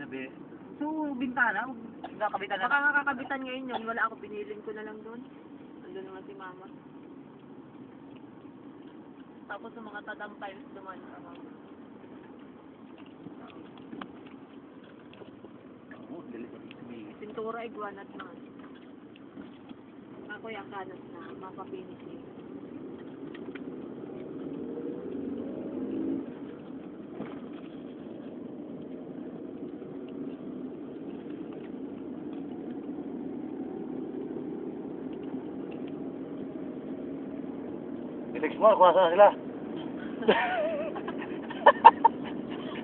sabi. So, bintana, nakabitan na. Baka nga kakabitan ngayon yun, wala ako, binilin ko na lang doon. Andun naman si mama. Tapos sa mga tadang tiles naman. Oo, dali sa Pintura ay guwanat na. Ako yung kanat na, mapapinis niya. I-text mo, kuha sana sila.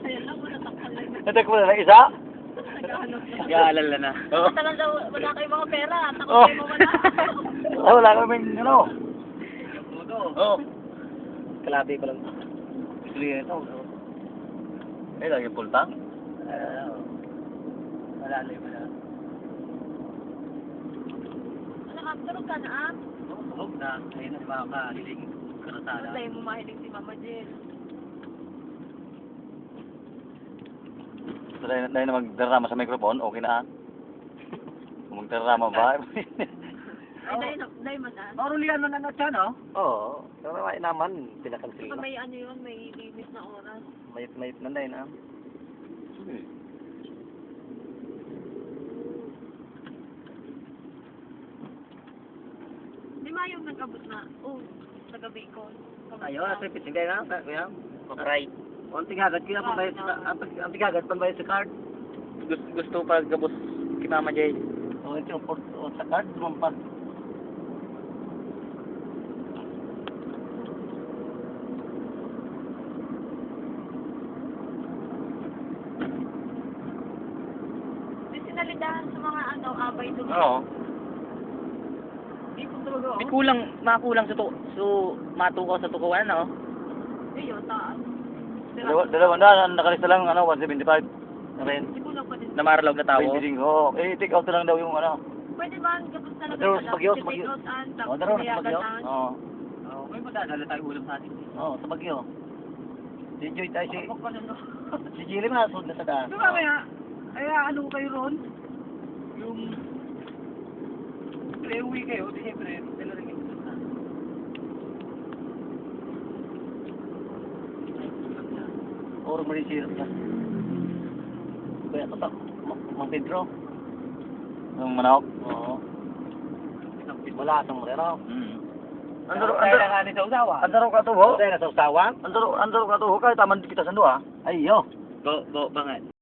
Ayan lang, wala takpan lang. I-text mo na isa? Naghahanap na. Yaalala na. Oo. Talagang daw, wala kayong mga pera. Takot Oh. kayo mawala. Wala kaming, ano? Oo. Kalati pa lang. Isliyan ito. Eh, lagi pultang? Wala na yung wala. Ano ka, tulog ka na ah? Oo, tulog na. Ayun na, makakaliling karasada. Tayo mo mahilig si Mama Jill. So, dahil na magdarama sa microphone, okay na. Kung magdarama ba? Ay, dahil man ah. Marulian man ang atyan, oh? Oo. Pero ay naman, pinakansil Saka na. may ano yun, may limit na oras. Mayit na dahil na. Di ba yung nag-abot na, taga-Bicol. Ayun, nasa piting kayo na, kuya. Right. Ang tigagat, kaya pambayad sa, ang tigagat, pambayad sa card. Gusto pa gabos kay Mama Jay. Oo, ito, sa card, lumampas. Di sinalidahan sa mga ano, abay doon. Oo. Di ko talaga Di kulang, makulang sa matukaw sa tukawan, no? Ayun, taas. Dalawa na, nakalista lang, 175. Na rin. Di kulang pa din. Na maralaw na tao. Oo. Eh, take out na lang daw yung Pwede ba ang gabos talaga Pero sa Bagyo, take Bagyo. out an, Oo, tapos dalawa sa pinayagan Bagyo. an. Oo. Oo, may madadala tayo ulam sa atin. Oo, sa Bagyo. Si Joy tayo si Jilly masunod na sa daan. Diba kaya, ano kayo ron? Yung, uwi kayo, di siyempre, dala rin kayo sa Or marisir ka. Kaya ito Mang Pedro. Yung manok? Oo. Wala itong marero. Andaro nga ni sa usawa. Andaro ka to ho? Tayo na sa usawa? Andaro ka to ho kay taman kita sa duha. Ay, yo. Go bangan.